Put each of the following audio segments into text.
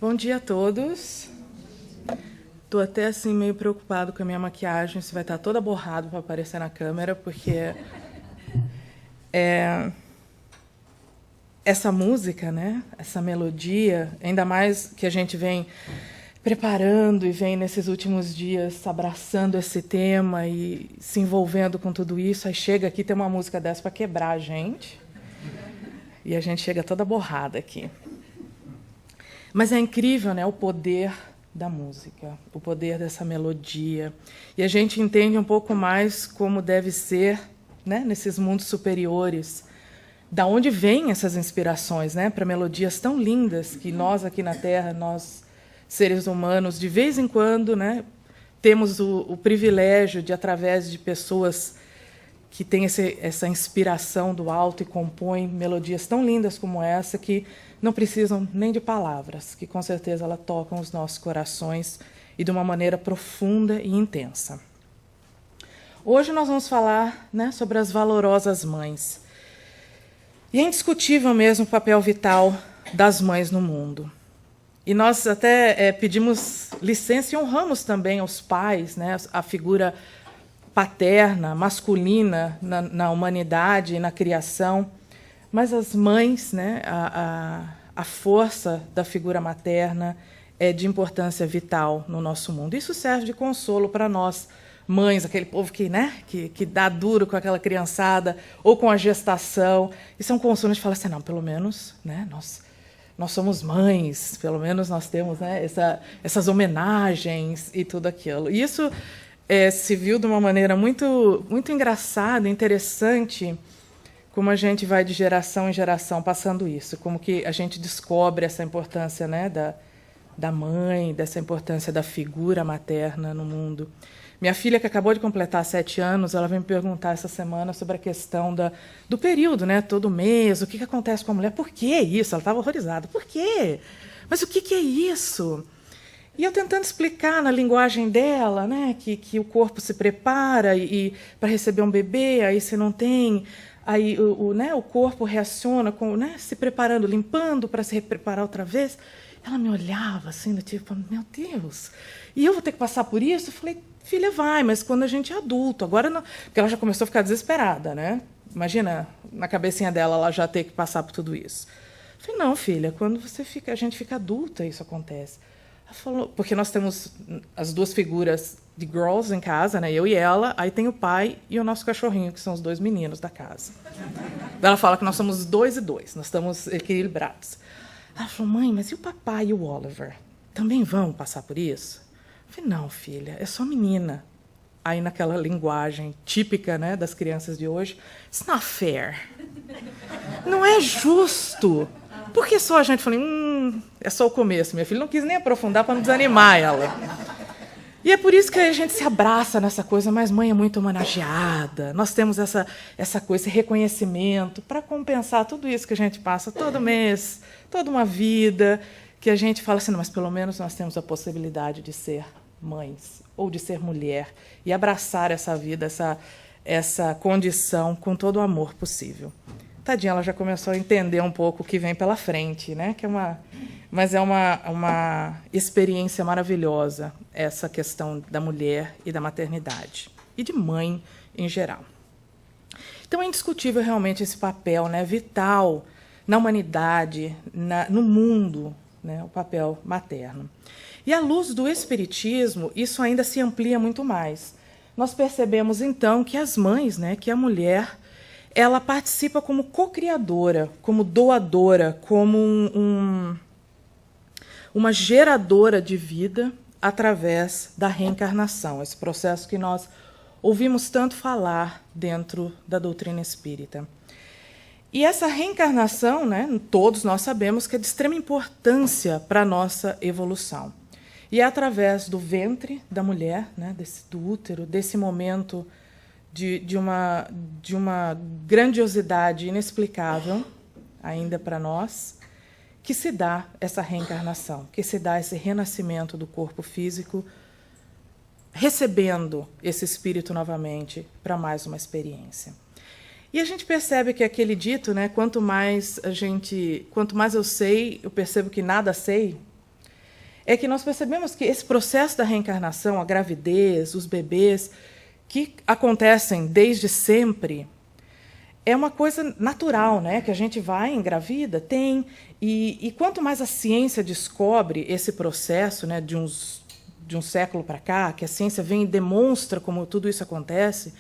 Bom dia a todos. Estou até assim meio preocupado com a minha maquiagem, se vai estar toda borrada para aparecer na câmera, porque essa música, né? Essa melodia, ainda mais que a gente vem preparando e vem nesses últimos dias abraçando esse tema e se envolvendo com tudo isso, aí chega aqui tem uma música dessa para quebrar a gente e a gente chega toda borrada aqui. Mas é incrível, né, o poder da música, o poder dessa melodia. E a gente entende um pouco mais como deve ser, né, nesses mundos superiores, da onde vêm essas inspirações, né, para melodias tão lindas que nós aqui na Terra, nós seres humanos, de vez em quando, né, temos o privilégio de, através de pessoas que têm essa inspiração do alto e compõem melodias tão lindas como essa, que não precisam nem de palavras, que com certeza ela tocam os nossos corações e de uma maneira profunda e intensa. Hoje nós vamos falar, né, sobre as valorosas mães. E é indiscutível mesmo o papel vital das mães no mundo. E nós até pedimos licença e honramos também aos pais, né, a figura paterna, masculina na humanidade e na criação. Mas as mães, né, a força da figura materna é de importância vital no nosso mundo. Isso serve de consolo para nós, mães, aquele povo que, né, que dá duro com aquela criançada ou com a gestação. Isso é um consolo, a gente fala assim, não, pelo menos, né, nós somos mães, pelo menos nós temos, né, essas homenagens e tudo aquilo. E isso se viu de uma maneira muito, muito engraçada, interessante, como a gente vai de geração em geração passando isso, como que a gente descobre essa importância, né, da mãe, dessa importância da figura materna no mundo. Minha filha, que acabou de completar 7 anos, ela veio me perguntar essa semana sobre a questão do período, né, todo mês, o que acontece com a mulher, por que isso? Ela estava horrorizada. Por quê? Mas o que é isso? E eu tentando explicar na linguagem dela, né, que o corpo se prepara e para receber um bebê, aí você não tem... Aí o corpo reaciona, né, se preparando, limpando para se preparar outra vez. Ela me olhava assim, do tipo, meu Deus, e eu vou ter que passar por isso? Eu falei, filha, vai, mas quando a gente é adulto. Agora não, porque ela já começou a ficar desesperada, né? Imagina, na cabecinha dela, ela já ter que passar por tudo isso. Eu falei, não, filha, quando a gente fica adulta, isso acontece. Ela falou, porque nós temos as duas figuras de girls em casa, né? Eu e ela, aí tem o pai e o nosso cachorrinho, que são os 2 meninos da casa. Ela fala que nós somos 2 e 2, nós estamos equilibrados. Ela falou, mãe, mas e o papai e o Oliver? Também vão passar por isso? Eu falei, não, filha, é só menina. Aí, naquela linguagem típica, né, das crianças de hoje, it's not fair. Não é justo. Por que só a gente? Falei, é só o começo. Minha filha não quis nem aprofundar para não desanimar ela. E é por isso que a gente se abraça nessa coisa, mas mãe é muito homenageada. Nós temos essa coisa, esse reconhecimento para compensar tudo isso que a gente passa todo mês, toda uma vida, que a gente fala assim, não, mas pelo menos nós temos a possibilidade de ser mães ou de ser mulher e abraçar essa vida, essa condição com todo o amor possível. Tadinha, ela já começou a entender um pouco o que vem pela frente, né? Mas é uma experiência maravilhosa, essa questão da mulher e da maternidade, e de mãe em geral. Então, é indiscutível realmente esse papel, né, vital na humanidade, no mundo, né, o papel materno. E, à luz do Espiritismo, isso ainda se amplia muito mais. Nós percebemos, então, que as mães, né, que a mulher, ela participa como co-criadora, como doadora, como uma geradora de vida através da reencarnação, esse processo que nós ouvimos tanto falar dentro da doutrina espírita. E essa reencarnação, né, todos nós sabemos que é de extrema importância para a nossa evolução. E é através do ventre da mulher, né, do útero, desse momento de uma grandiosidade inexplicável, ainda para nós, que se dá essa reencarnação, que se dá esse renascimento do corpo físico, recebendo esse espírito novamente para mais uma experiência. E a gente percebe que aquele dito, né, quanto mais eu sei, eu percebo que nada sei, é que nós percebemos que esse processo da reencarnação, a gravidez, os bebês, que acontecem desde sempre, é uma coisa natural, né? Que a gente vai, engravida, tem. E quanto mais a ciência descobre esse processo, né, de um século para cá, que a ciência vem e demonstra como tudo isso acontece,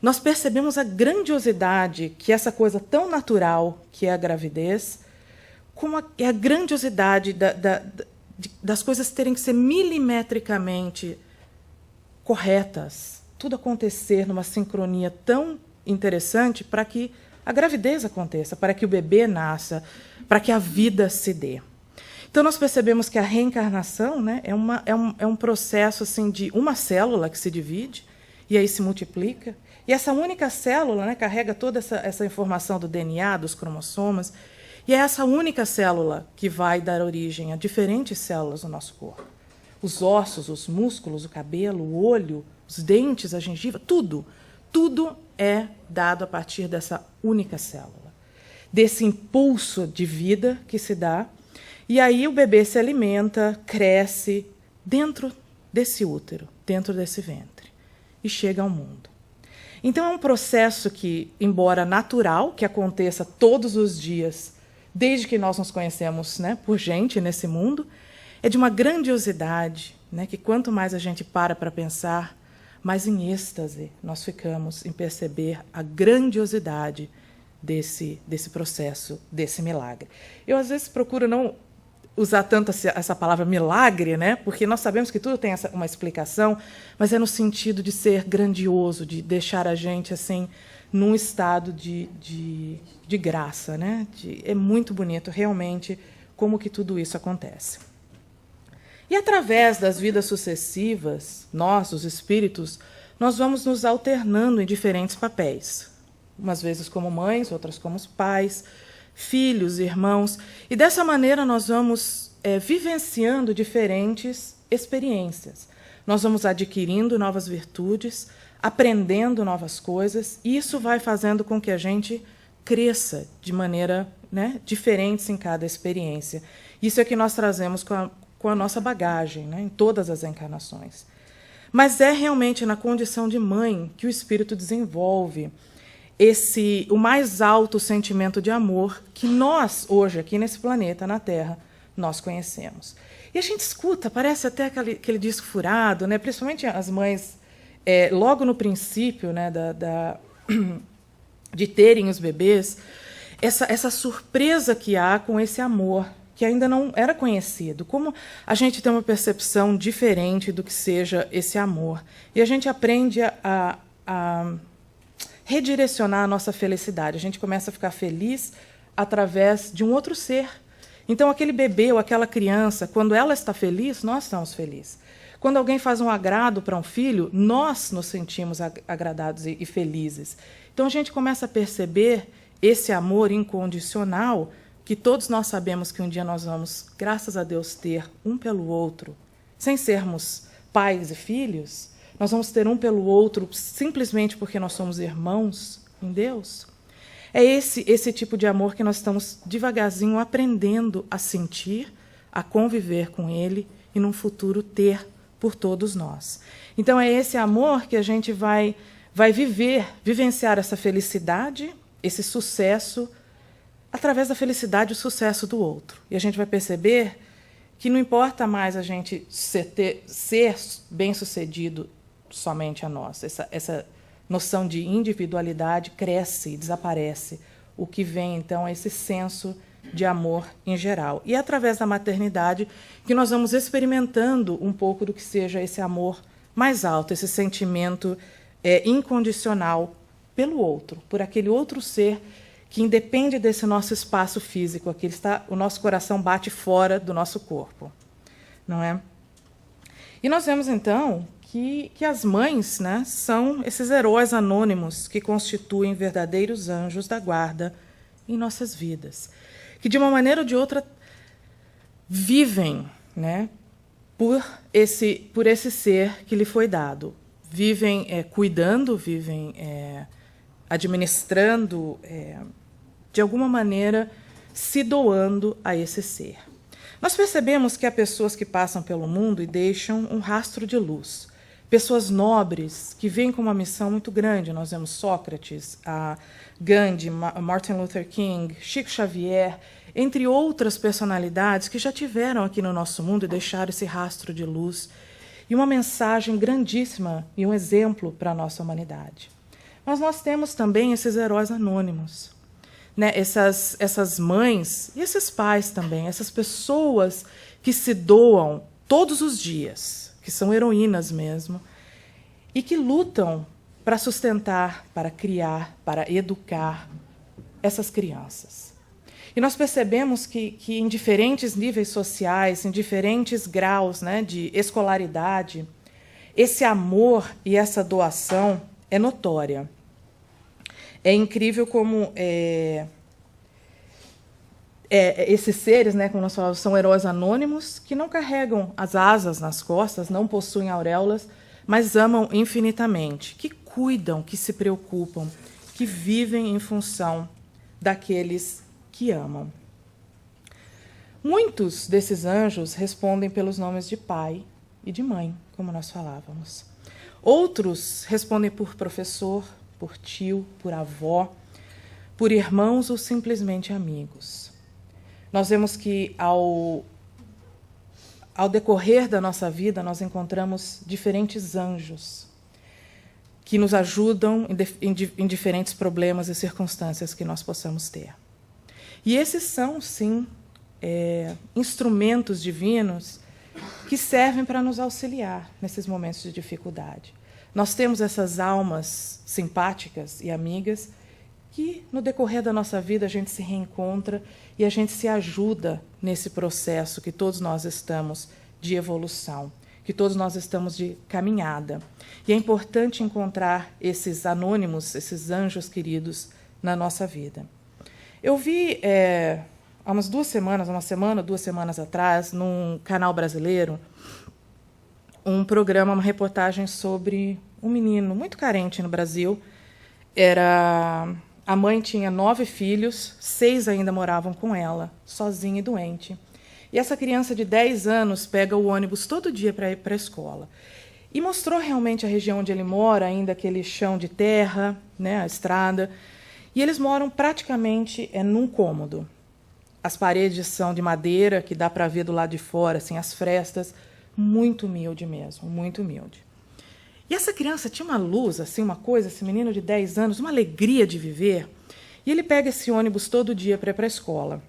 nós percebemos a grandiosidade que essa coisa tão natural que é a gravidez, como é a grandiosidade das coisas terem que ser milimetricamente corretas, tudo acontecer numa sincronia tão interessante para que a gravidez aconteça, para que o bebê nasça, para que a vida se dê. Então, nós percebemos que a reencarnação, né, é um processo assim, de uma célula que se divide e aí se multiplica. E essa única célula, né, carrega toda essa informação do DNA, dos cromossomas, e é essa única célula que vai dar origem a diferentes células do nosso corpo. Os ossos, os músculos, o cabelo, o olho, os dentes, a gengiva, tudo é dado a partir dessa única célula, desse impulso de vida que se dá, e aí o bebê se alimenta, cresce dentro desse útero, dentro desse ventre, e chega ao mundo. Então é um processo que, embora natural, que aconteça todos os dias, desde que nós nos conhecemos, né, por gente nesse mundo, é de uma grandiosidade, né, que quanto mais a gente para pensar, mais em êxtase nós ficamos em perceber a grandiosidade desse processo, desse milagre. Eu, às vezes, procuro não usar tanto essa palavra milagre, né? Porque nós sabemos que tudo tem uma explicação, mas é no sentido de ser grandioso, de deixar a gente assim num estado de graça, né? É muito bonito, realmente, como que tudo isso acontece. E, através das vidas sucessivas, nós, os espíritos, nós vamos nos alternando em diferentes papéis. Umas vezes como mães, outras como pais, filhos, irmãos. E, dessa maneira, nós vamos vivenciando diferentes experiências. Nós vamos adquirindo novas virtudes, aprendendo novas coisas, e isso vai fazendo com que a gente cresça de maneira, né, diferente em cada experiência. Isso é que nós trazemos com a nossa bagagem, né, em todas as encarnações. Mas é realmente na condição de mãe que o espírito desenvolve o mais alto sentimento de amor que nós, hoje, aqui nesse planeta, na Terra, nós conhecemos. E a gente escuta, parece até aquele disco furado, né, principalmente as mães, logo no princípio, né, de terem os bebês, essa surpresa que há com esse amor, que ainda não era conhecido, como a gente tem uma percepção diferente do que seja esse amor. E a gente aprende a redirecionar a nossa felicidade. A gente começa a ficar feliz através de um outro ser. Então, aquele bebê ou aquela criança, quando ela está feliz, nós estamos felizes. Quando alguém faz um agrado para um filho, nós nos sentimos agradados e felizes. Então, a gente começa a perceber esse amor incondicional que todos nós sabemos que um dia nós vamos, graças a Deus, ter um pelo outro, sem sermos pais e filhos, nós vamos ter um pelo outro simplesmente porque nós somos irmãos em Deus. É esse tipo de amor que nós estamos devagarzinho aprendendo a sentir, a conviver com ele e, num futuro, por todos nós. Então, é esse amor que a gente vai vivenciar essa felicidade, esse sucesso, através da felicidade e o sucesso do outro. E a gente vai perceber que não importa mais a gente ser bem-sucedido somente a nós. Essa noção de individualidade cresce e desaparece. O que vem, então, é esse senso de amor em geral. E é através da maternidade que nós vamos experimentando um pouco do que seja esse amor mais alto, esse sentimento incondicional pelo outro, por aquele outro ser que independe desse nosso espaço físico. Aqui o nosso coração bate fora do nosso corpo, não é? E nós vemos, então, que as mães, né, são esses heróis anônimos que constituem verdadeiros anjos da guarda em nossas vidas, que, de uma maneira ou de outra, vivem, né, por esse ser que lhe foi dado. Vivem cuidando, vivem administrando, de alguma maneira, se doando a esse ser. Nós percebemos que há pessoas que passam pelo mundo e deixam um rastro de luz. Pessoas nobres que vêm com uma missão muito grande. Nós vemos Sócrates, Gandhi, Martin Luther King, Chico Xavier, entre outras personalidades que já tiveram aqui no nosso mundo e deixaram esse rastro de luz e uma mensagem grandíssima e um exemplo para a nossa humanidade. Mas nós temos também esses heróis anônimos, né? Essas mães e esses pais também, essas pessoas que se doam todos os dias, que são heroínas mesmo, e que lutam para sustentar, para criar, para educar essas crianças. E nós percebemos que em diferentes níveis sociais, em diferentes graus, né, de escolaridade, esse amor e essa doação é notória. É incrível como esses seres, né, como nós falamos, são heróis anônimos que não carregam as asas nas costas, não possuem auréolas, mas amam infinitamente, que cuidam, que se preocupam, que vivem em função daqueles que amam. Muitos desses anjos respondem pelos nomes de pai e de mãe, como nós falávamos. Outros respondem por professor, por tio, por avó, por irmãos ou simplesmente amigos. Nós vemos que, ao decorrer da nossa vida, nós encontramos diferentes anjos que nos ajudam em diferentes problemas e circunstâncias que nós possamos ter. E esses são, sim, instrumentos divinos que servem para nos auxiliar nesses momentos de dificuldade. Nós temos essas almas simpáticas e amigas que, no decorrer da nossa vida, a gente se reencontra e a gente se ajuda nesse processo que todos nós estamos de evolução, que todos nós estamos de caminhada. E é importante encontrar esses anônimos, esses anjos queridos na nossa vida. Eu vi, há umas 2 semanas atrás, num canal brasileiro, um programa, uma reportagem sobre um menino muito carente no Brasil. A mãe tinha 9 filhos, 6 ainda moravam com ela, sozinha e doente. E essa criança de 10 anos pega o ônibus todo dia para ir para a escola. E mostrou realmente a região onde ele mora, ainda aquele chão de terra, né, a estrada. E eles moram praticamente num cômodo. As paredes são de madeira, que dá para ver do lado de fora, assim, as frestas. Muito humilde mesmo, muito humilde. E essa criança tinha uma luz, assim, uma coisa, esse menino de 10 anos, uma alegria de viver. E ele pega esse ônibus todo dia para ir para a escola.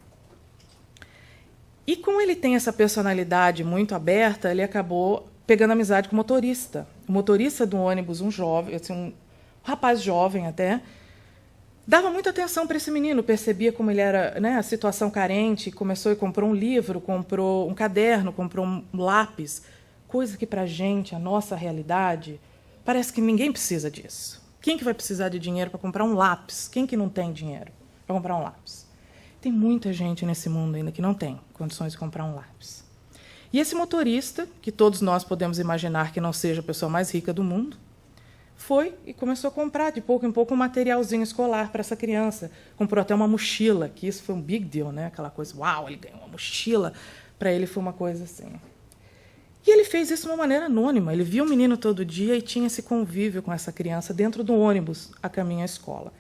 E como ele tem essa personalidade muito aberta, ele acabou pegando amizade com o motorista. O motorista do ônibus, um jovem, assim, um rapaz jovem até, dava muita atenção para esse menino, percebia como ele era, né, a situação carente, começou e comprou um livro, comprou um caderno, comprou um lápis, coisa que para a gente, a nossa realidade, parece que ninguém precisa disso. Quem que vai precisar de dinheiro para comprar um lápis? Quem que não tem dinheiro para comprar um lápis? Tem muita gente nesse mundo ainda que não tem condições de comprar um lápis. E esse motorista, que todos nós podemos imaginar que não seja a pessoa mais rica do mundo, foi e começou a comprar, de pouco em pouco, um materialzinho escolar para essa criança. Comprou até uma mochila, que isso foi um big deal, né? Aquela coisa, uau, ele ganhou uma mochila. Para ele foi uma coisa assim. E ele fez isso de uma maneira anônima. Ele via o menino todo dia e tinha esse convívio com essa criança dentro do ônibus a caminho à escola.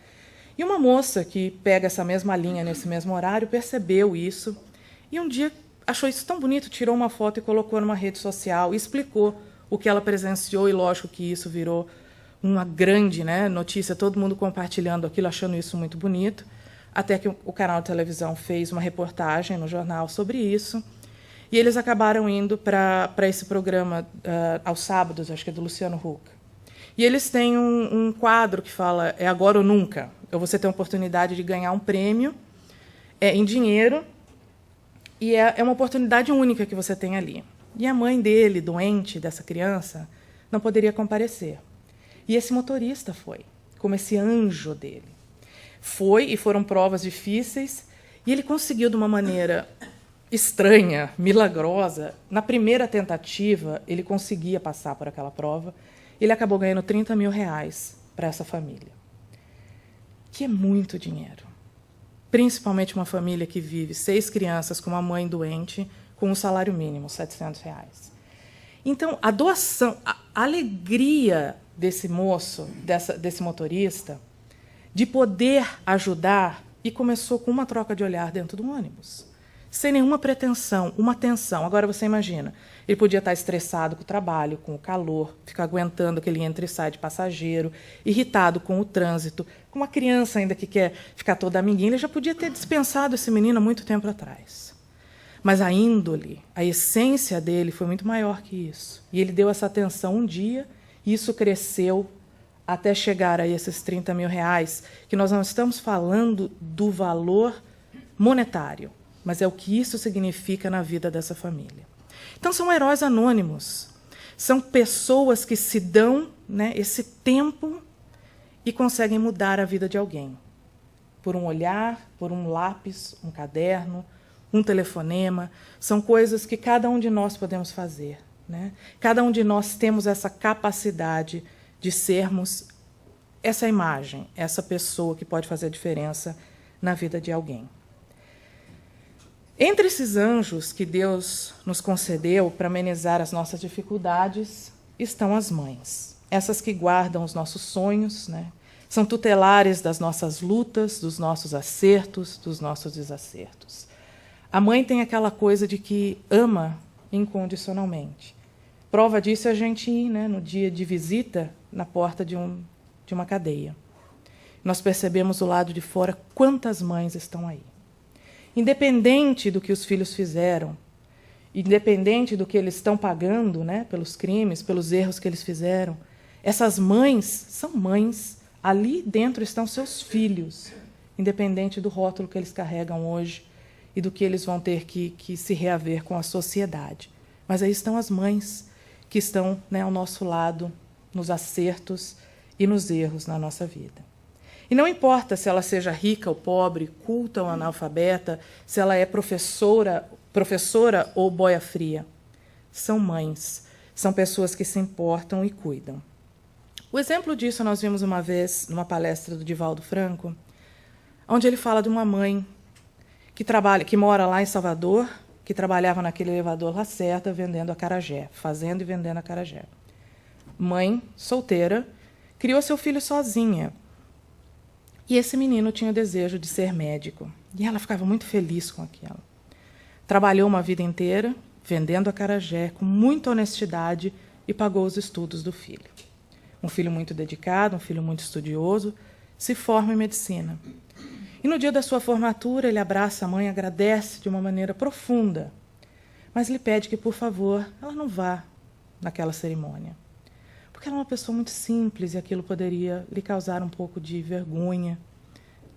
E uma moça que pega essa mesma linha nesse mesmo horário percebeu isso e um dia achou isso tão bonito, tirou uma foto e colocou numa rede social e explicou o que ela presenciou, e lógico que isso virou uma grande, né, notícia, todo mundo compartilhando aquilo, achando isso muito bonito, até que o canal de televisão fez uma reportagem no jornal sobre isso, e eles acabaram indo para esse programa aos sábados, acho que é do Luciano Huck. E eles têm um quadro que fala, é agora ou nunca. Você tem a oportunidade de ganhar um prêmio em dinheiro, e é uma oportunidade única que você tem ali. E a mãe dele, doente, dessa criança, não poderia comparecer. E esse motorista foi, como esse anjo dele. Foi, e foram provas difíceis, e ele conseguiu, de uma maneira estranha, milagrosa, na primeira tentativa, ele conseguia passar por aquela prova, ele acabou ganhando R$30 mil para essa família, que é muito dinheiro. Principalmente uma família que vive 6 crianças com uma mãe doente, com o salário mínimo, R$700. Então, a doação, a alegria desse moço, desse motorista, de poder ajudar, e começou com uma troca de olhar dentro do ônibus, sem nenhuma pretensão, uma tensão. Agora você imagina, ele podia estar estressado com o trabalho, com o calor, ficar aguentando aquele entra e sai de passageiro, irritado com o trânsito, com uma criança ainda que quer ficar toda amiguinha, ele já podia ter dispensado esse menino há muito tempo atrás. Mas a índole, a essência dele foi muito maior que isso. E ele deu essa atenção um dia, e isso cresceu até chegar a esses R$30 mil, que nós não estamos falando do valor monetário, mas é o que isso significa na vida dessa família. Então, são heróis anônimos, são pessoas que se dão, né, esse tempo e conseguem mudar a vida de alguém. Por um olhar, por um lápis, um caderno, um telefonema, são coisas que cada um de nós podemos fazer, né? Cada um de nós temos essa capacidade de sermos essa imagem, essa pessoa que pode fazer a diferença na vida de alguém. Entre esses anjos que Deus nos concedeu para amenizar as nossas dificuldades, estão as mães, essas que guardam os nossos sonhos, né? São tutelares das nossas lutas, dos nossos acertos, dos nossos desacertos. A mãe tem aquela coisa de que ama incondicionalmente. Prova disso é a gente ir, né, no dia de visita na porta de uma cadeia. Nós percebemos do lado de fora quantas mães estão aí. Independente do que os filhos fizeram, independente do que eles estão pagando, né, pelos crimes, pelos erros que eles fizeram, essas mães são mães. Ali dentro estão seus filhos, independente do rótulo que eles carregam hoje e do que eles vão ter que se reaver com a sociedade. Mas aí estão as mães que estão, né, ao nosso lado, nos acertos e nos erros na nossa vida. E não importa se ela seja rica ou pobre, culta ou analfabeta, se ela é professora ou boia fria. São mães, são pessoas que se importam e cuidam. O exemplo disso nós vimos uma vez numa palestra do Divaldo Franco, onde ele fala de uma mãe que mora lá em Salvador, que trabalhava naquele elevador Lacerda vendendo acarajé, fazendo e vendendo acarajé. Mãe, solteira, criou seu filho sozinha. E esse menino tinha o desejo de ser médico. E ela ficava muito feliz com aquilo. Trabalhou uma vida inteira, vendendo acarajé, com muita honestidade, e pagou os estudos do filho. Um filho muito dedicado, um filho muito estudioso, se forma em medicina. E no dia da sua formatura, ele abraça a mãe, agradece de uma maneira profunda, mas lhe pede que, por favor, ela não vá naquela cerimônia. Porque ela é uma pessoa muito simples e aquilo poderia lhe causar um pouco de vergonha,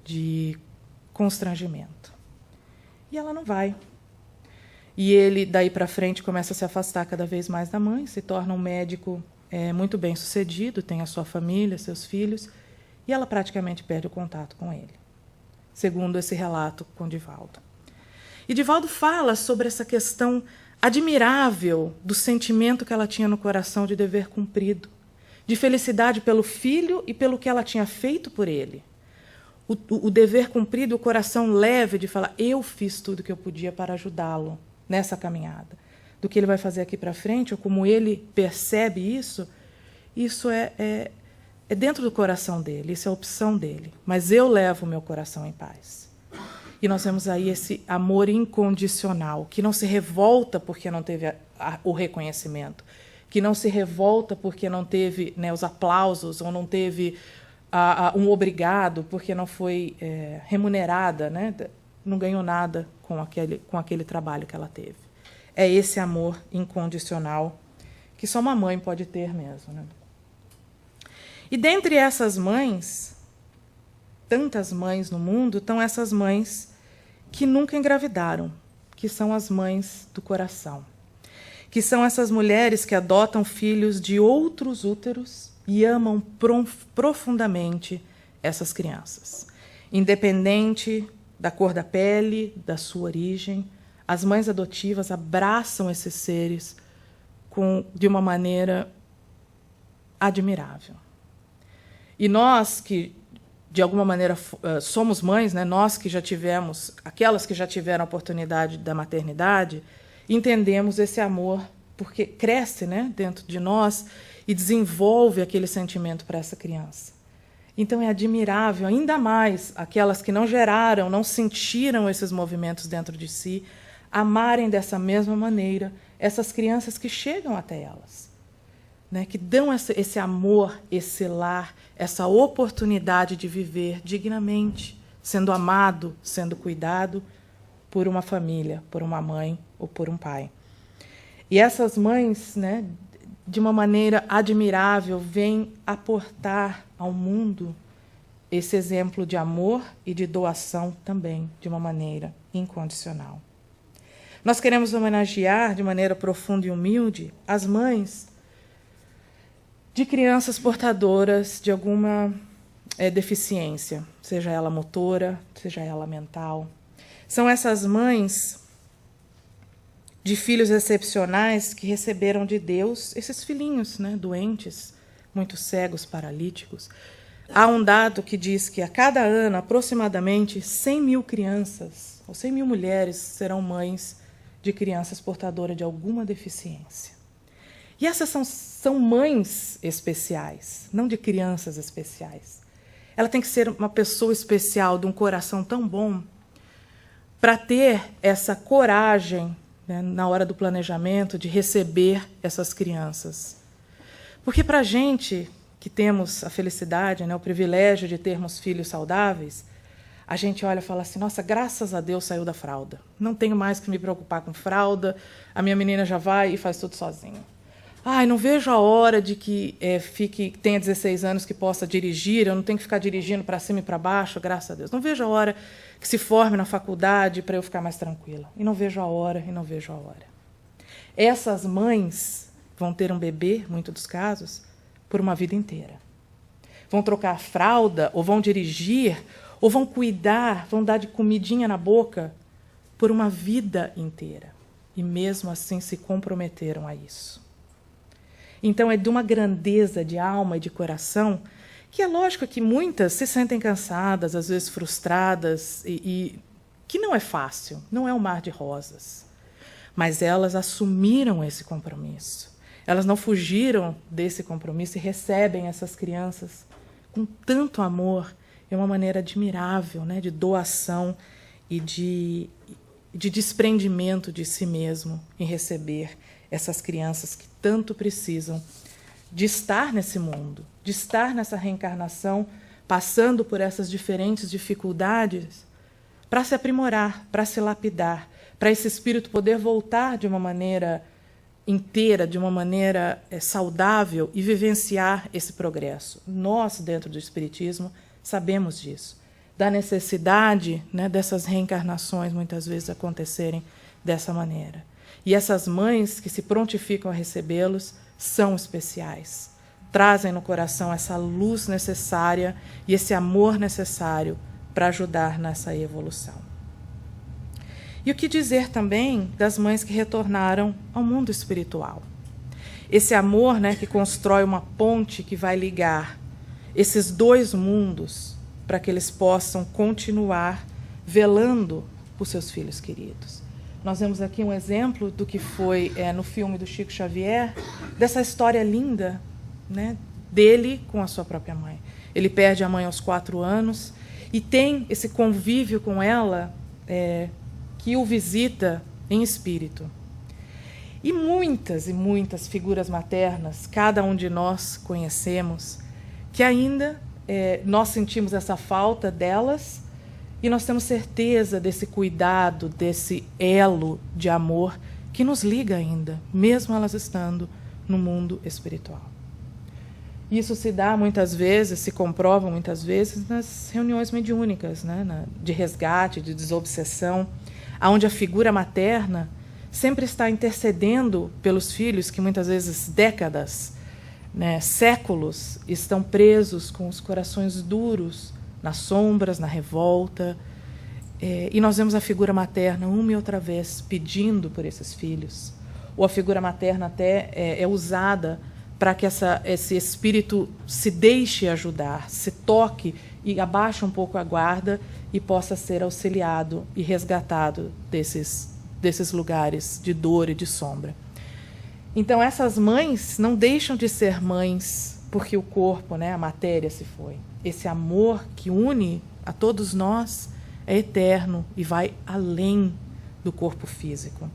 de constrangimento. E ela não vai. E ele, daí para frente, começa a se afastar cada vez mais da mãe, se torna um médico muito bem-sucedido, tem a sua família, seus filhos, e ela praticamente perde o contato com ele, segundo esse relato com Divaldo. E Divaldo fala sobre essa questão admirável do sentimento que ela tinha no coração de dever cumprido, de felicidade pelo filho e pelo que ela tinha feito por ele. O dever cumprido, o coração leve de falar, eu fiz tudo o que eu podia para ajudá-lo nessa caminhada. Do que ele vai fazer aqui para frente, ou como ele percebe isso é dentro do coração dele, isso é a opção dele. Mas eu levo o meu coração em paz. E nós vemos aí esse amor incondicional, que não se revolta porque não teve o reconhecimento, que não se revolta porque não teve, né, os aplausos, ou não teve um obrigado, porque não foi remunerada, né, não ganhou nada com aquele trabalho que ela teve. É esse amor incondicional que só uma mãe pode ter mesmo, né? E dentre essas mães, tantas mães no mundo, estão essas mães que nunca engravidaram, que são as mães do coração, que são essas mulheres que adotam filhos de outros úteros e amam profundamente essas crianças. Independente da cor da pele, da sua origem, as mães adotivas abraçam esses seres de uma maneira admirável. E nós que, de alguma maneira, somos mães, né? Nós que já tivemos, aquelas que já tiveram a oportunidade da maternidade, entendemos esse amor, porque cresce, né, dentro de nós e desenvolve aquele sentimento para essa criança. Então é admirável, ainda mais aquelas que não geraram, não sentiram esses movimentos dentro de si, amarem dessa mesma maneira essas crianças que chegam até elas, né, que dão esse amor, esse lar, essa oportunidade de viver dignamente, sendo amado, sendo cuidado por uma família, por uma mãe ou por um pai. E essas mães, né, de uma maneira admirável, vêm aportar ao mundo esse exemplo de amor e de doação também, de uma maneira incondicional. Nós queremos homenagear, de maneira profunda e humilde, as mães de crianças portadoras de alguma deficiência, seja ela motora, seja ela mental. São essas mães de filhos excepcionais que receberam de Deus esses filhinhos, né, doentes, muito cegos, paralíticos. Há um dado que diz que a cada ano, aproximadamente 100 mil crianças, ou 100 mil mulheres serão mães de crianças portadoras de alguma deficiência. E essas são mães especiais, não de crianças especiais. Ela tem que ser uma pessoa especial, de um coração tão bom, para ter essa coragem, né, na hora do planejamento, de receber essas crianças. Porque para a gente que temos a felicidade, né, o privilégio de termos filhos saudáveis, a gente olha e fala assim, nossa, graças a Deus saiu da fralda. Não tenho mais que me preocupar com fralda, a minha menina já vai e faz tudo sozinha. Ai, não vejo a hora de que tenha 16 anos, que possa dirigir, eu não tenho que ficar dirigindo para cima e para baixo, graças a Deus. Não vejo a hora que se forme na faculdade para eu ficar mais tranquila. E não vejo a hora, e não vejo a hora. Essas mães vão ter um bebê, em muitos dos casos, por uma vida inteira. Vão trocar a fralda, ou vão dirigir, ou vão cuidar, vão dar de comidinha na boca por uma vida inteira. E mesmo assim se comprometeram a isso. Então é de uma grandeza de alma e de coração que é lógico que muitas se sentem cansadas, às vezes frustradas, e que não é fácil, não é um mar de rosas. Mas elas assumiram esse compromisso. Elas não fugiram desse compromisso e recebem essas crianças com tanto amor, é uma maneira admirável, né, de doação e de desprendimento de si mesmo em receber essas crianças que tanto precisam de estar nesse mundo, de estar nessa reencarnação, passando por essas diferentes dificuldades, para se aprimorar, para se lapidar, para esse espírito poder voltar de uma maneira inteira, de uma maneira saudável e vivenciar esse progresso. Nós, dentro do Espiritismo, sabemos disso, da necessidade, né, dessas reencarnações muitas vezes acontecerem dessa maneira. E essas mães que se prontificam a recebê-los são especiais. Trazem no coração essa luz necessária e esse amor necessário para ajudar nessa evolução. E o que dizer também das mães que retornaram ao mundo espiritual? Esse amor, né, que constrói uma ponte que vai ligar esses dois mundos para que eles possam continuar velando por seus filhos queridos. Nós vemos aqui um exemplo do que foi no filme do Chico Xavier, dessa história linda, né, dele com a sua própria mãe. Ele perde a mãe aos 4 anos e tem esse convívio com ela que o visita em espírito. E muitas figuras maternas, cada um de nós conhecemos, que ainda nós sentimos essa falta delas, e nós temos certeza desse cuidado, desse elo de amor que nos liga ainda, mesmo elas estando no mundo espiritual. Isso se dá muitas vezes, se comprova muitas vezes nas reuniões mediúnicas, né, de resgate, de desobsessão, onde a figura materna sempre está intercedendo pelos filhos que muitas vezes décadas, né, séculos, estão presos com os corações duros, nas sombras, na revolta, e nós vemos a figura materna uma e outra vez pedindo por esses filhos, ou a figura materna até é usada para que esse espírito se deixe ajudar, se toque e abaixe um pouco a guarda e possa ser auxiliado e resgatado desses desses lugares de dor e de sombra. Então, essas mães não deixam de ser mães porque o corpo, né, a matéria se foi. Esse amor que une a todos nós é eterno e vai além do corpo físico.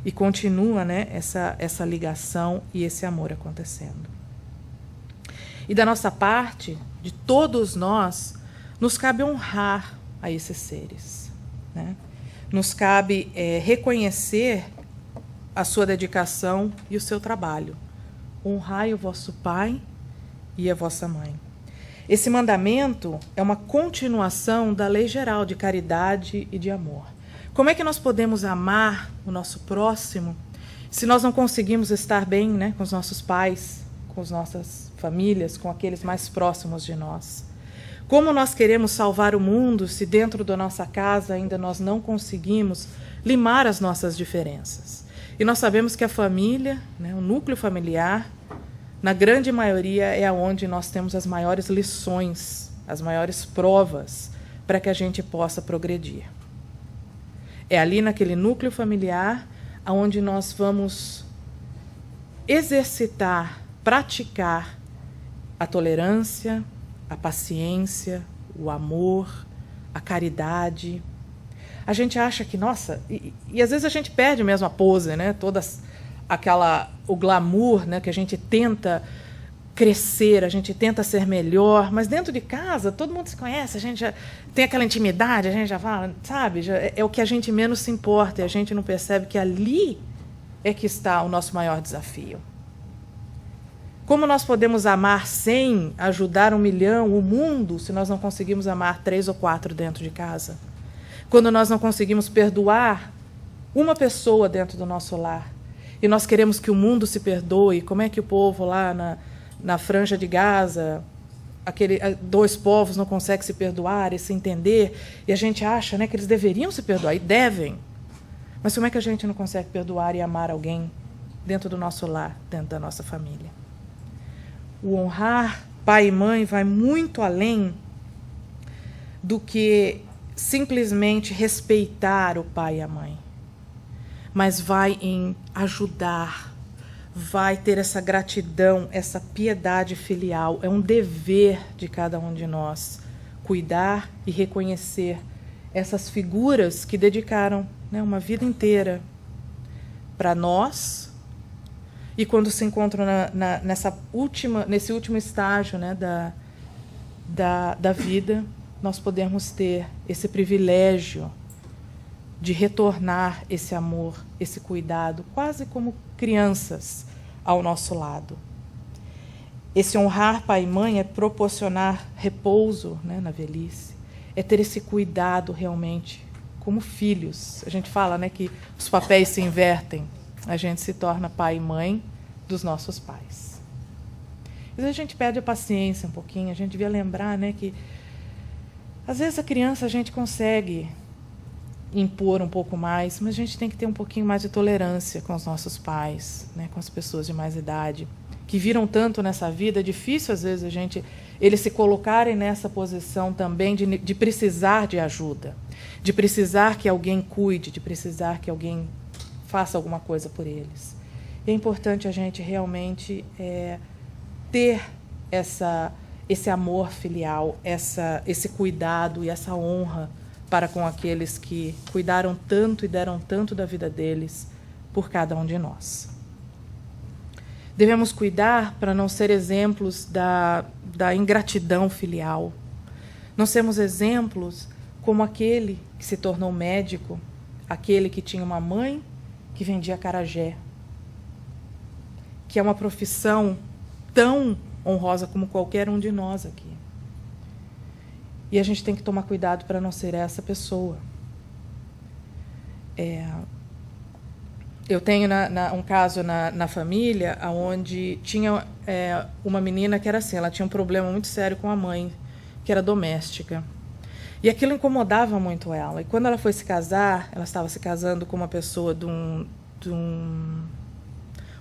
E continua, né, essa ligação e esse amor acontecendo. E da nossa parte, de todos nós, nos cabe honrar a esses seres, né? Nos cabe reconhecer a sua dedicação e o seu trabalho. Honrai o vosso pai e a vossa mãe. Esse mandamento é uma continuação da lei geral de caridade e de amor. Como é que nós podemos amar o nosso próximo se nós não conseguimos estar bem, né, com os nossos pais, com as nossas famílias, com aqueles mais próximos de nós? Como nós queremos salvar o mundo se dentro da nossa casa ainda nós não conseguimos limar as nossas diferenças? E nós sabemos que a família, né, o núcleo familiar, na grande maioria é onde nós temos as maiores lições, as maiores provas para que a gente possa progredir. É ali naquele núcleo familiar onde nós vamos exercitar, praticar a tolerância, a paciência, o amor, a caridade. A gente acha que, nossa, e às vezes a gente perde mesmo a pose, né? O glamour, né? Que a gente tenta crescer, a gente tenta ser melhor, mas dentro de casa todo mundo se conhece, a gente já tem aquela intimidade, a gente já fala, sabe? É o que a gente menos se importa e a gente não percebe que ali é que está o nosso maior desafio. Como nós podemos amar 100, ajudar 1 milhão, o mundo, se nós não conseguimos amar 3 ou 4 dentro de casa? Quando nós não conseguimos perdoar uma pessoa dentro do nosso lar, e nós queremos que o mundo se perdoe, como é que o povo lá na franja de Gaza, 2 povos não conseguem se perdoar e se entender, e a gente acha, né, que eles deveriam se perdoar, e devem. Mas como é que a gente não consegue perdoar e amar alguém dentro do nosso lar, dentro da nossa família? O honrar pai e mãe vai muito além do que simplesmente respeitar o pai e a mãe, mas vai em ajudar, vai ter essa gratidão, essa piedade filial. É um dever de cada um de nós cuidar e reconhecer essas figuras que dedicaram, né, uma vida inteira para nós. E quando se encontram nesse último estágio, né, da vida, nós podemos ter esse privilégio de retornar esse amor, esse cuidado, quase como crianças ao nosso lado. Esse honrar pai e mãe é proporcionar repouso, né, na velhice, é ter esse cuidado realmente como filhos. A gente fala, né, que os papéis se invertem. A gente se torna pai e mãe dos nossos pais. Às vezes a gente perde a paciência um pouquinho, a gente devia lembrar, né, que às vezes a criança a gente consegue impor um pouco mais, mas a gente tem que ter um pouquinho mais de tolerância com os nossos pais, né, com as pessoas de mais idade, que viram tanto nessa vida. É difícil às vezes eles se colocarem nessa posição também de precisar de ajuda, de precisar que alguém cuide, de precisar que alguém faça alguma coisa por eles. E é importante a gente realmente ter esse amor filial, esse cuidado e essa honra para com aqueles que cuidaram tanto e deram tanto da vida deles por cada um de nós. Devemos cuidar para não ser exemplos da ingratidão filial. Não sermos exemplos como aquele que se tornou médico, aquele que tinha uma mãe que vendia acarajé, que é uma profissão tão honrosa como qualquer um de nós aqui. E a gente tem que tomar cuidado para não ser essa pessoa. Eu tenho um caso na família onde tinha uma menina que era assim, ela tinha um problema muito sério com a mãe, que era doméstica. E aquilo incomodava muito ela. E quando ela foi se casar, ela estava se casando com uma pessoa de um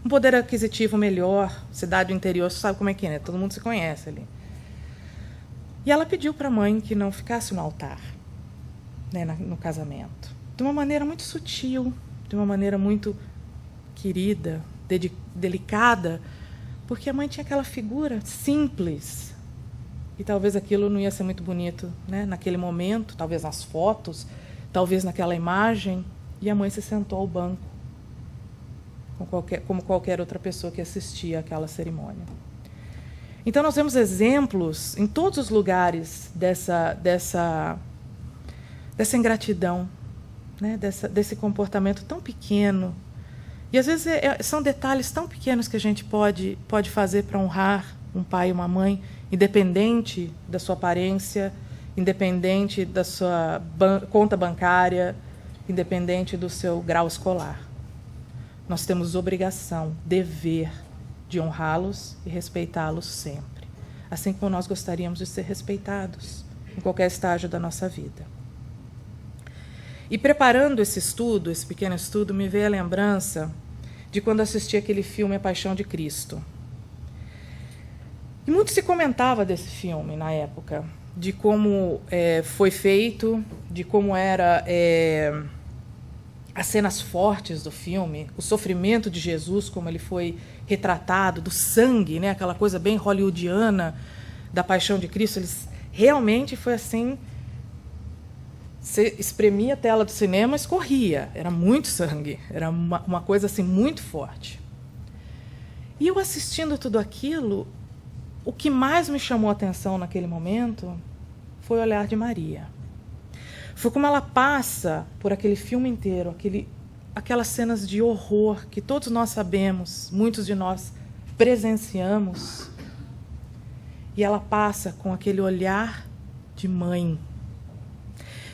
poder aquisitivo melhor, cidade do interior, você sabe como é que é, né? Todo mundo se conhece ali. E ela pediu para a mãe que não ficasse no altar, né, no casamento. De uma maneira muito sutil, de uma maneira muito querida, delicada, porque a mãe tinha aquela figura simples. E talvez aquilo não ia ser muito bonito, né? Naquele momento, talvez nas fotos, talvez naquela imagem. E a mãe se sentou ao banco, como qualquer outra pessoa que assistia àquela cerimônia. Então, nós vemos exemplos em todos os lugares dessa ingratidão, né? Desse comportamento tão pequeno. E, às vezes, são detalhes tão pequenos que a gente pode fazer para honrar um pai e uma mãe, independente da sua aparência, independente da sua conta bancária, independente do seu grau escolar. Nós temos obrigação, dever de honrá-los e respeitá-los sempre, assim como nós gostaríamos de ser respeitados em qualquer estágio da nossa vida. E preparando esse estudo, esse pequeno estudo, me veio a lembrança de quando assisti aquele filme A Paixão de Cristo. E muito se comentava desse filme na época, de como foi feito, de como era as cenas fortes do filme, o sofrimento de Jesus, como ele foi retratado, do sangue, né, aquela coisa bem hollywoodiana da Paixão de Cristo. Eles realmente foi assim, você espremia a tela do cinema, escorria, era muito sangue, era uma coisa assim muito forte. E eu assistindo tudo aquilo, o que mais me chamou a atenção naquele momento foi o olhar de Maria. Foi como ela passa por aquele filme inteiro, aquelas cenas de horror que todos nós sabemos, muitos de nós presenciamos, e ela passa com aquele olhar de mãe.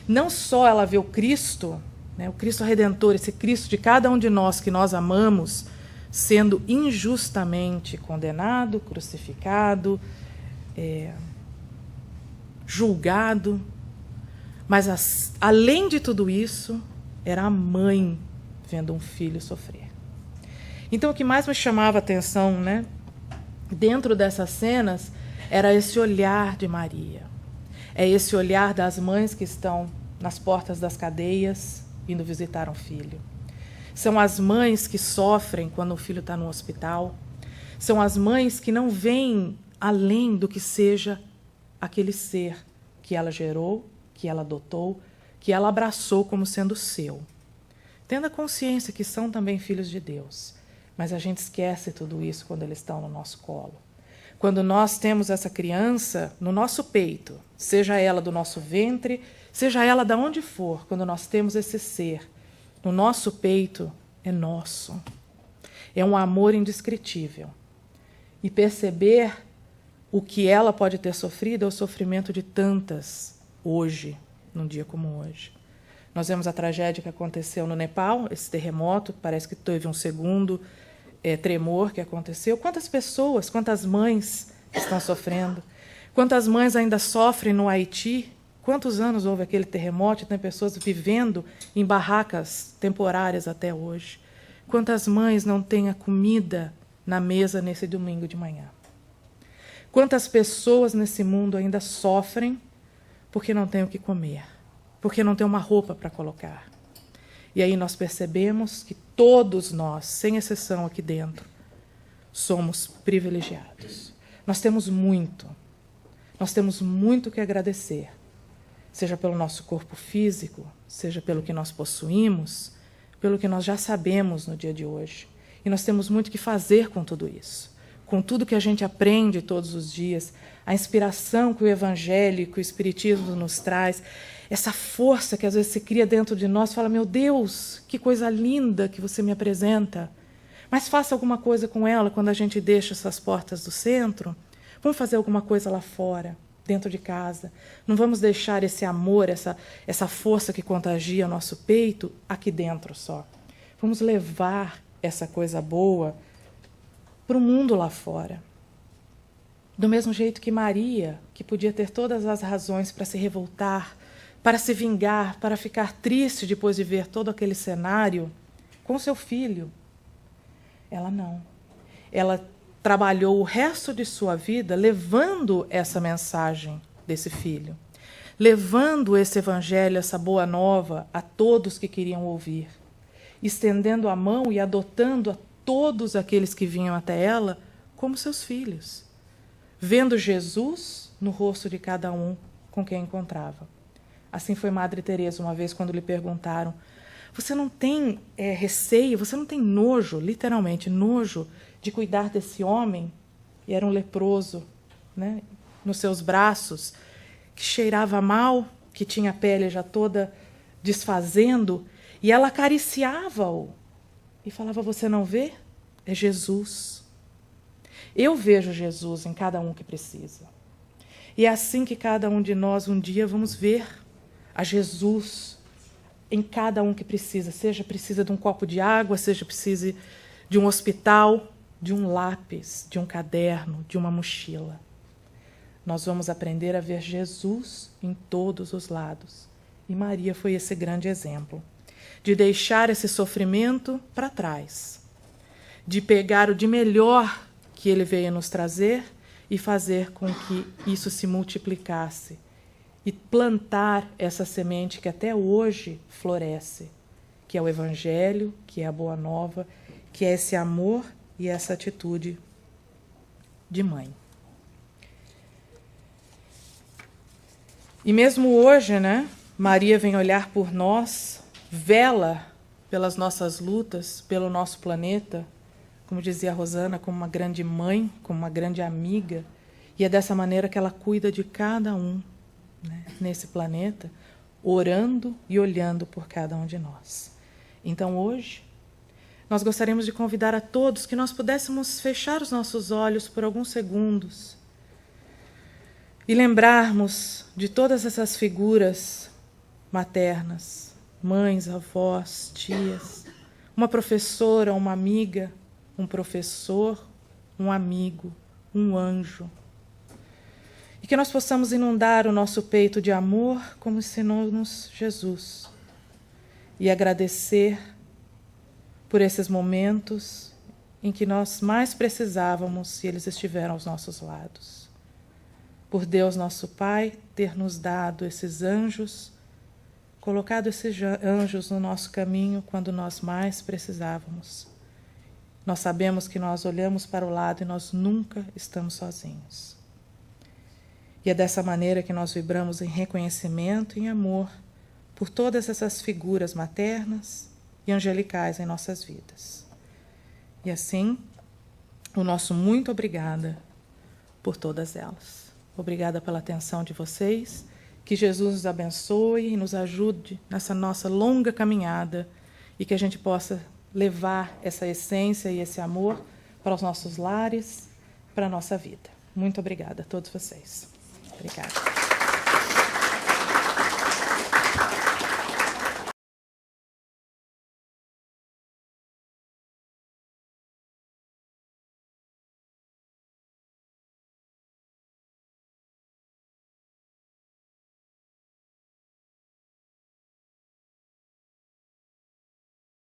Não só ela vê o Cristo, né, o Cristo Redentor, esse Cristo de cada um de nós que nós amamos, sendo injustamente condenado, crucificado, julgado. Mas, além de tudo isso, era a mãe vendo um filho sofrer. Então, o que mais me chamava a atenção, né, dentro dessas cenas, era esse olhar de Maria. É esse olhar das mães que estão nas portas das cadeias, indo visitar um filho. São as mães que sofrem quando o filho está no hospital. São as mães que não veem além do que seja aquele ser que ela gerou, que ela adotou, que ela abraçou como sendo seu. Tendo a consciência que são também filhos de Deus. Mas a gente esquece tudo isso quando eles estão no nosso colo. Quando nós temos essa criança no nosso peito, seja ela do nosso ventre, seja ela de onde for, quando nós temos esse ser no nosso peito, é nosso. É um amor indescritível. E perceber o que ela pode ter sofrido é o sofrimento de tantas hoje, num dia como hoje. Nós vemos a tragédia que aconteceu no Nepal, esse terremoto, parece que teve um segundo tremor que aconteceu. Quantas pessoas, quantas mães estão sofrendo? Quantas mães ainda sofrem no Haiti? Quantos anos houve aquele terremoto e tem pessoas vivendo em barracas temporárias até hoje? Quantas mães não têm a comida na mesa nesse domingo de manhã? Quantas pessoas nesse mundo ainda sofrem porque não têm o que comer, porque não têm uma roupa para colocar? E aí nós percebemos que todos nós, sem exceção aqui dentro, somos privilegiados. Nós temos muito que agradecer, seja pelo nosso corpo físico, seja pelo que nós possuímos, pelo que nós já sabemos no dia de hoje. E nós temos muito que fazer com tudo isso, com tudo que a gente aprende todos os dias, a inspiração que o Evangelho, que o Espiritismo nos traz, essa força que às vezes se cria dentro de nós, fala, meu Deus, que coisa linda que você me apresenta, mas faça alguma coisa com ela quando a gente deixa essas portas do centro. Vamos fazer alguma coisa lá fora, dentro de casa. Não vamos deixar esse amor, essa força que contagia o nosso peito aqui dentro só. Vamos levar essa coisa boa para o mundo lá fora. Do mesmo jeito que Maria, que podia ter todas as razões para se revoltar, para se vingar, para ficar triste depois de ver todo aquele cenário com seu filho, ela não. Ela trabalhou o resto de sua vida levando essa mensagem desse filho, levando esse evangelho, essa boa nova a todos que queriam ouvir. estendendo a mão e adotando a todos aqueles que vinham até ela como seus filhos, vendo Jesus no rosto de cada um com quem encontrava. Assim foi Madre Teresa uma vez, quando lhe perguntaram: você não tem receio, você não tem nojo, literalmente nojo, de cuidar desse homem? E era um leproso, né, nos seus braços, que cheirava mal, que tinha a pele já toda desfazendo, e ela acariciava-o e falava: você não vê? É Jesus. Eu vejo Jesus em cada um que precisa. E é assim que cada um de nós um dia vamos ver a Jesus em cada um que precisa, seja precisa de um copo de água, seja precise de um hospital, de um lápis, de um caderno, de uma mochila. Nós vamos aprender a ver Jesus em todos os lados. E Maria foi esse grande exemplo, de deixar esse sofrimento para trás, de pegar o de melhor que ele veio nos trazer e fazer com que isso se multiplicasse e plantar essa semente que até hoje floresce, que é o Evangelho, que é a Boa Nova, que é esse amor e essa atitude de mãe. E mesmo hoje, né, Maria vem olhar por nós, vela pelas nossas lutas, pelo nosso planeta, como dizia a Rosana, como uma grande mãe, como uma grande amiga, e é dessa maneira que ela cuida de cada um, né, nesse planeta, orando e olhando por cada um de nós. Então, hoje, nós gostaríamos de convidar a todos que nós pudéssemos fechar os nossos olhos por alguns segundos e lembrarmos de todas essas figuras maternas, mães, avós, tias, uma professora, uma amiga, um professor, um amigo, um anjo. E que nós possamos inundar o nosso peito de amor, como ensinou-nos Jesus, e agradecer por esses momentos em que nós mais precisávamos e eles estiveram aos nossos lados. Por Deus, nosso Pai, ter nos dado esses anjos, colocado esses anjos no nosso caminho quando nós mais precisávamos. Nós sabemos que nós olhamos para o lado e nós nunca estamos sozinhos. E é dessa maneira que nós vibramos em reconhecimento e em amor por todas essas figuras maternas e angelicais em nossas vidas. E assim, o nosso muito obrigada por todas elas. Obrigada pela atenção de vocês, que Jesus nos abençoe e nos ajude nessa nossa longa caminhada e que a gente possa levar essa essência e esse amor para os nossos lares, para a nossa vida. Muito obrigada a todos vocês. Obrigada.